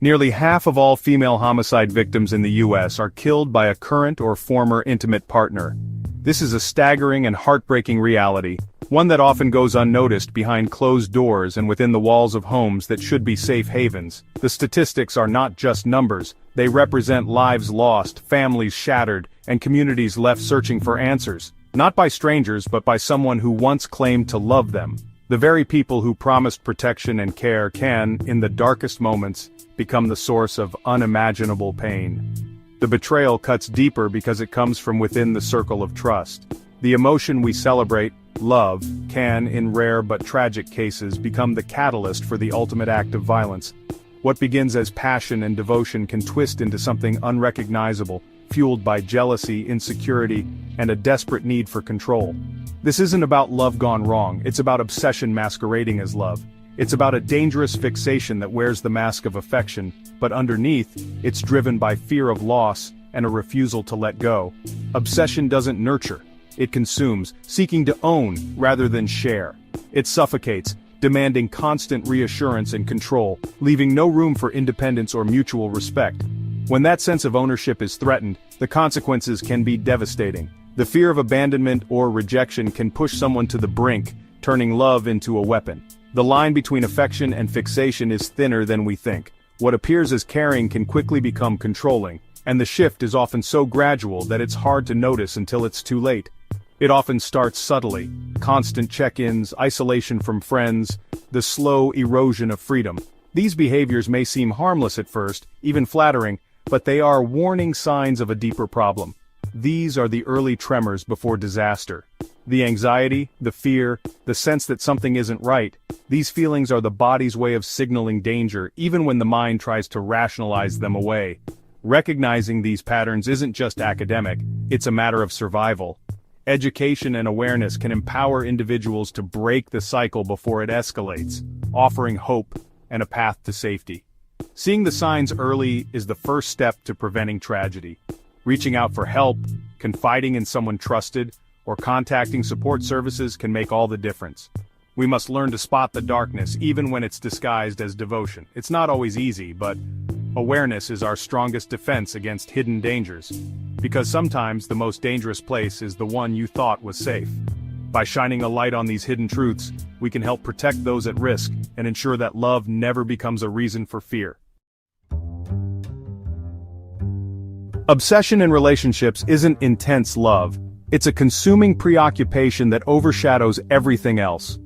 Nearly half of all female homicide victims in the U.S. are killed by a current or former intimate partner. This is a staggering and heartbreaking reality, one that often goes unnoticed behind closed doors and within the walls of homes that should be safe havens. The statistics are not just numbers, they represent lives lost, families shattered, and communities left searching for answers, not by strangers but by someone who once claimed to love them. The very people who promised protection and care can, in the darkest moments, become the source of unimaginable pain. The betrayal cuts deeper because it comes from within the circle of trust. The emotion we celebrate, love, can, in rare but tragic cases, become the catalyst for the ultimate act of violence. What begins as passion and devotion can twist into something unrecognizable, fueled by jealousy, insecurity, and a desperate need for control. This isn't about love gone wrong, it's about obsession masquerading as love. It's about a dangerous fixation that wears the mask of affection, but underneath, it's driven by fear of loss and a refusal to let go. Obsession doesn't nurture, it consumes, seeking to own rather than share. It suffocates, demanding constant reassurance and control, leaving no room for independence or mutual respect. When that sense of ownership is threatened, the consequences can be devastating. The fear of abandonment or rejection can push someone to the brink, turning love into a weapon. The line between affection and fixation is thinner than we think. What appears as caring can quickly become controlling, and the shift is often so gradual that it's hard to notice until it's too late. It often starts subtly: constant check-ins, isolation from friends, the slow erosion of freedom. These behaviors may seem harmless at first, even flattering, but they are warning signs of a deeper problem. These are the early tremors before disaster. The anxiety, the fear, the sense that something isn't right, these feelings are the body's way of signaling danger, even when the mind tries to rationalize them away. Recognizing these patterns isn't just academic, it's a matter of survival. Education and awareness can empower individuals to break the cycle before it escalates, offering hope and a path to safety. Seeing the signs early is the first step to preventing tragedy. Reaching out for help, confiding in someone trusted, or contacting support services can make all the difference. We must learn to spot the darkness even when it's disguised as devotion. It's not always easy, but awareness is our strongest defense against hidden dangers. Because sometimes the most dangerous place is the one you thought was safe. By shining a light on these hidden truths, we can help protect those at risk and ensure that love never becomes a reason for fear. Obsession in relationships isn't intense love. It's a consuming preoccupation that overshadows everything else.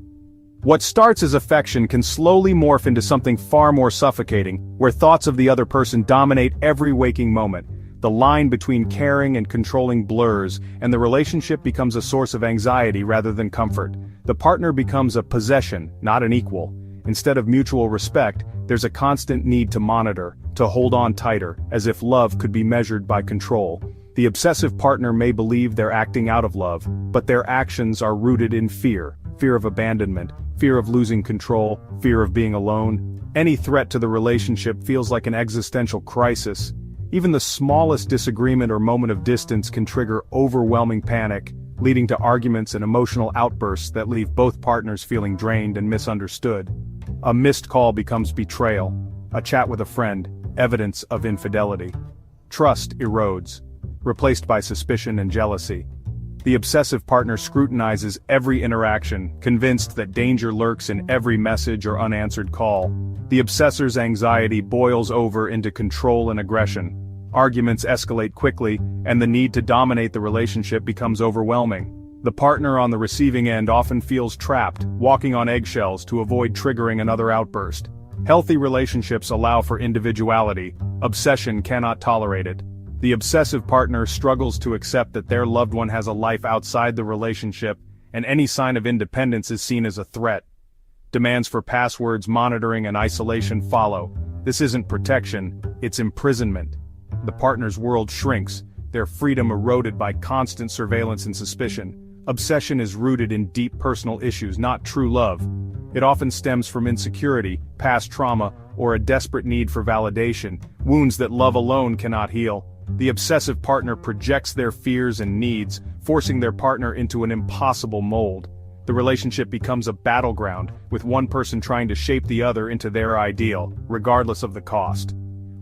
What starts as affection can slowly morph into something far more suffocating, where thoughts of the other person dominate every waking moment. The line between caring and controlling blurs, and the relationship becomes a source of anxiety rather than comfort. The partner becomes a possession, not an equal. Instead of mutual respect, there's a constant need to monitor, to hold on tighter, as if love could be measured by control. The obsessive partner may believe they're acting out of love, but their actions are rooted in fear. Fear of abandonment, fear of losing control, fear of being alone. Any threat to the relationship feels like an existential crisis. Even the smallest disagreement or moment of distance can trigger overwhelming panic, leading to arguments and emotional outbursts that leave both partners feeling drained and misunderstood. A missed call becomes betrayal. A chat with a friend, evidence of infidelity. Trust erodes, replaced by suspicion and jealousy. The obsessive partner scrutinizes every interaction, convinced that danger lurks in every message or unanswered call. The obsessor's anxiety boils over into control and aggression. Arguments escalate quickly, and the need to dominate the relationship becomes overwhelming. The partner on the receiving end often feels trapped, walking on eggshells to avoid triggering another outburst. Healthy relationships allow for individuality. Obsession cannot tolerate it. The obsessive partner struggles to accept that their loved one has a life outside the relationship, and any sign of independence is seen as a threat. Demands for passwords, monitoring, and isolation follow. This isn't protection, it's imprisonment. The partner's world shrinks, their freedom eroded by constant surveillance and suspicion. Obsession is rooted in deep personal issues, not true love. It often stems from insecurity, past trauma, or a desperate need for validation, wounds that love alone cannot heal. The obsessive partner projects their fears and needs, forcing their partner into an impossible mold. The relationship becomes a battleground, with one person trying to shape the other into their ideal, regardless of the cost.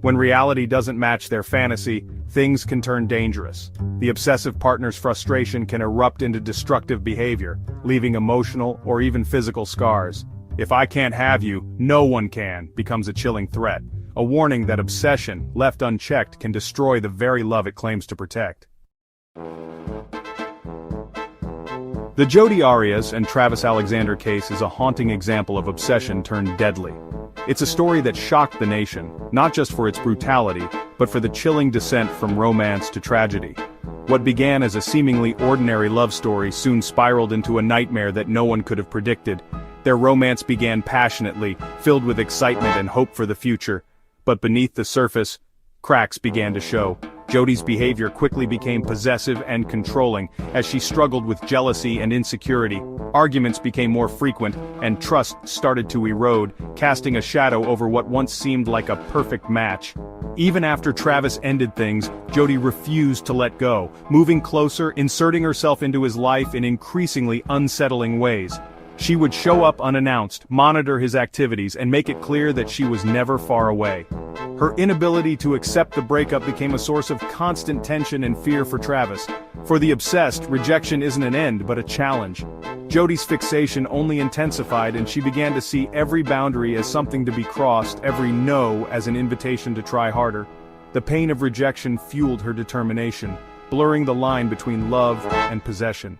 When reality doesn't match their fantasy, things can turn dangerous. The obsessive partner's frustration can erupt into destructive behavior, leaving emotional or even physical scars. "If I can't have you, no one can," becomes a chilling threat, a warning that obsession, left unchecked, can destroy the very love it claims to protect. The Jodi Arias and Travis Alexander case is a haunting example of obsession turned deadly. It's a story that shocked the nation, not just for its brutality, but for the chilling descent from romance to tragedy. What began as a seemingly ordinary love story soon spiraled into a nightmare that no one could have predicted. Their romance began passionately, filled with excitement and hope for the future. But beneath the surface, cracks began to show. Jodi's behavior quickly became possessive and controlling. As she struggled with jealousy and insecurity, arguments became more frequent, and trust started to erode, casting a shadow over what once seemed like a perfect match. Even after Travis ended things, Jodi refused to let go, moving closer, inserting herself into his life in increasingly unsettling ways. She would show up unannounced, monitor his activities, and make it clear that she was never far away. Her inability to accept the breakup became a source of constant tension and fear for Travis. For the obsessed, rejection isn't an end but a challenge. Jodi's fixation only intensified, and she began to see every boundary as something to be crossed, every no as an invitation to try harder. The pain of rejection fueled her determination, blurring the line between love and possession.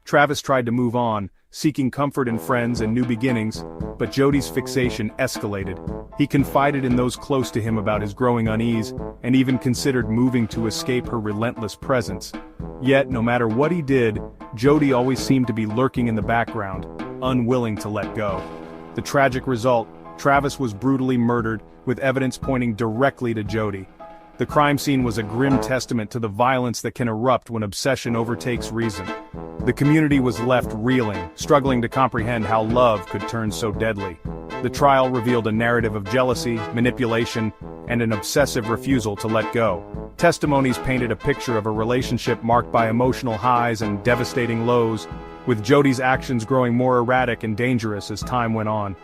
Travis tried to move on, seeking comfort in friends and new beginnings, but Jodi's fixation escalated. He confided in those close to him about his growing unease, and even considered moving to escape her relentless presence. Yet, no matter what he did, Jodi always seemed to be lurking in the background, unwilling to let go. The tragic result: Travis was brutally murdered, with evidence pointing directly to Jodi. The crime scene was a grim testament to the violence that can erupt when obsession overtakes reason. The community was left reeling, struggling to comprehend how love could turn so deadly. The trial revealed a narrative of jealousy, manipulation, and an obsessive refusal to let go. Testimonies painted a picture of a relationship marked by emotional highs and devastating lows, with Jodi's actions growing more erratic and dangerous as time went on.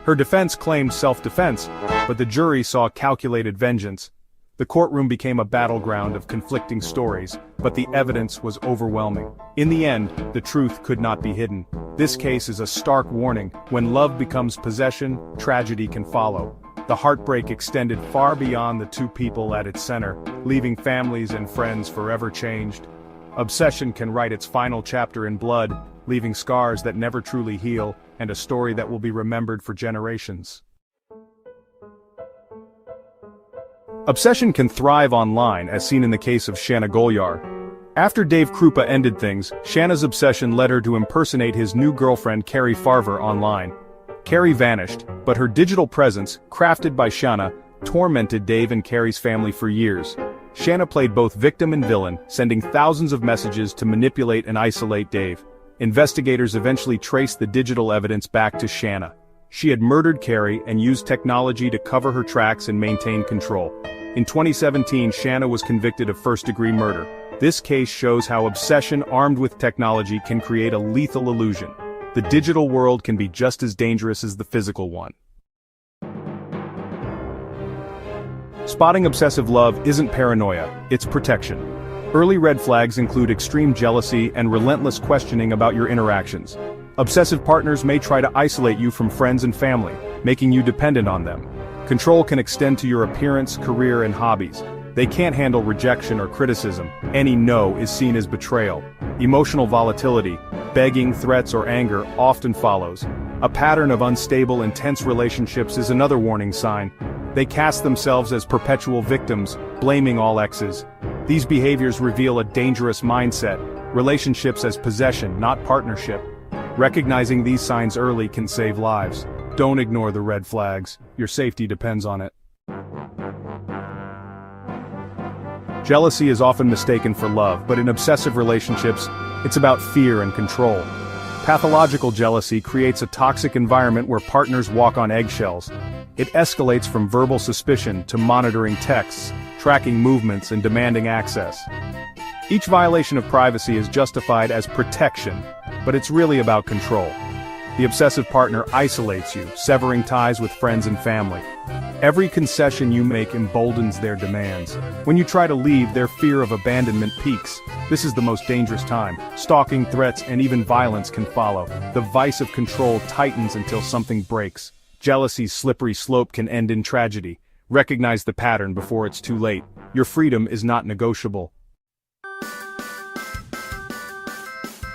Her defense claimed self-defense, but the jury saw calculated vengeance. The courtroom became a battleground of conflicting stories, but the evidence was overwhelming. In the end, the truth could not be hidden. This case is a stark warning: when love becomes possession, tragedy can follow. The heartbreak extended far beyond the two people at its center, leaving families and friends forever changed. Obsession can write its final chapter in blood, leaving scars that never truly heal, and a story that will be remembered for generations. Obsession can thrive online, as seen in the case of Shanna Golyar. After Dave Krupa ended things, Shanna's obsession led her to impersonate his new girlfriend Carrie Farver online. Carrie vanished, but her digital presence, crafted by Shanna, tormented Dave and Carrie's family for years. Shanna played both victim and villain, sending thousands of messages to manipulate and isolate Dave. Investigators eventually traced the digital evidence back to Shanna. She had murdered Carrie and used technology to cover her tracks and maintain control. In 2017, Shanna was convicted of first-degree murder. This case shows how obsession armed with technology can create a lethal illusion. The digital world can be just as dangerous as the physical one. Spotting obsessive love isn't paranoia, it's protection. Early red flags include extreme jealousy and relentless questioning about your interactions. Obsessive partners may try to isolate you from friends and family, making you dependent on them. Control can extend to your appearance, career, and hobbies. They can't handle rejection or criticism. Any no is seen as betrayal. Emotional volatility, begging, threats, or anger often follows. A pattern of unstable, intense relationships is another warning sign. They cast themselves as perpetual victims, blaming all exes. These behaviors reveal a dangerous mindset: relationships as possession, not partnership. Recognizing these signs early can save lives. Don't ignore the red flags. Your safety depends on it. Jealousy is often mistaken for love, but in obsessive relationships, it's about fear and control. Pathological jealousy creates a toxic environment where partners walk on eggshells. It escalates from verbal suspicion to monitoring texts, tracking movements, and demanding access. Each violation of privacy is justified as protection, but it's really about control. The obsessive partner isolates you, severing ties with friends and family. Every concession you make emboldens their demands. When you try to leave, their fear of abandonment peaks. This is the most dangerous time. Stalking, threats, and even violence can follow. The vice of control tightens until something breaks. Jealousy's slippery slope can end in tragedy. Recognize the pattern before it's too late. Your freedom is not negotiable.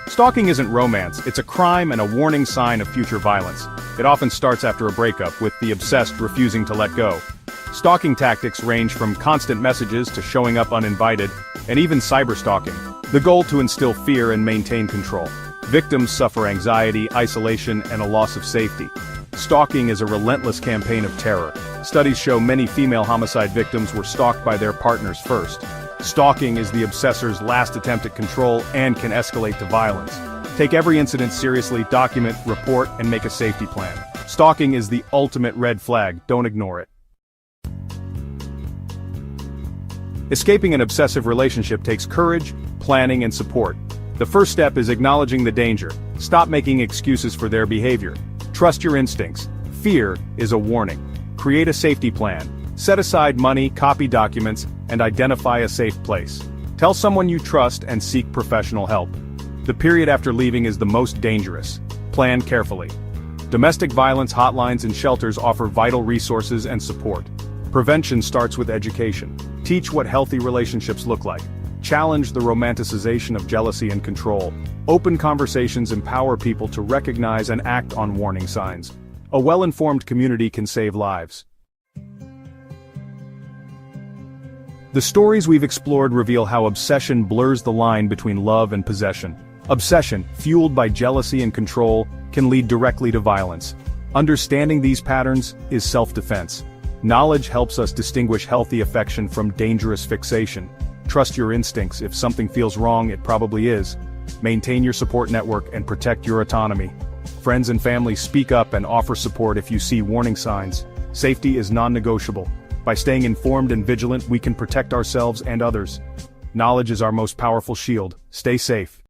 Stalking isn't romance, it's a crime and a warning sign of future violence. It often starts after a breakup, with the obsessed refusing to let go. Stalking tactics range from constant messages to showing up uninvited, and even cyberstalking. The goal to instill fear and maintain control. Victims suffer anxiety, isolation, and a loss of safety. Stalking is a relentless campaign of terror. Studies show many female homicide victims were stalked by their partners first. Stalking is the obsessor's last attempt at control and can escalate to violence. Take every incident seriously, document, report, and make a safety plan. Stalking is the ultimate red flag, don't ignore it. Escaping an obsessive relationship takes courage, planning, and support. The first step is acknowledging the danger. Stop making excuses for their behavior. Trust your instincts. Fear is a warning. Create a safety plan. Set aside money, copy documents, and identify a safe place. Tell someone you trust and seek professional help. The period after leaving is the most dangerous. Plan carefully. Domestic violence hotlines and shelters offer vital resources and support. Prevention starts with education. Teach what healthy relationships look like. Challenge the romanticization of jealousy and control. Open conversations empower people to recognize and act on warning signs. A well-informed community can save lives. The stories we've explored reveal how obsession blurs the line between love and possession. Obsession, fueled by jealousy and control, can lead directly to violence. Understanding these patterns is self-defense. Knowledge helps us distinguish healthy affection from dangerous fixation. Trust your instincts. If something feels wrong, it probably is. Maintain your support network and protect your autonomy. Friends and family, speak up and offer support if you see warning signs. Safety is non-negotiable. By staying informed and vigilant, we can protect ourselves and others. Knowledge is our most powerful shield. Stay safe.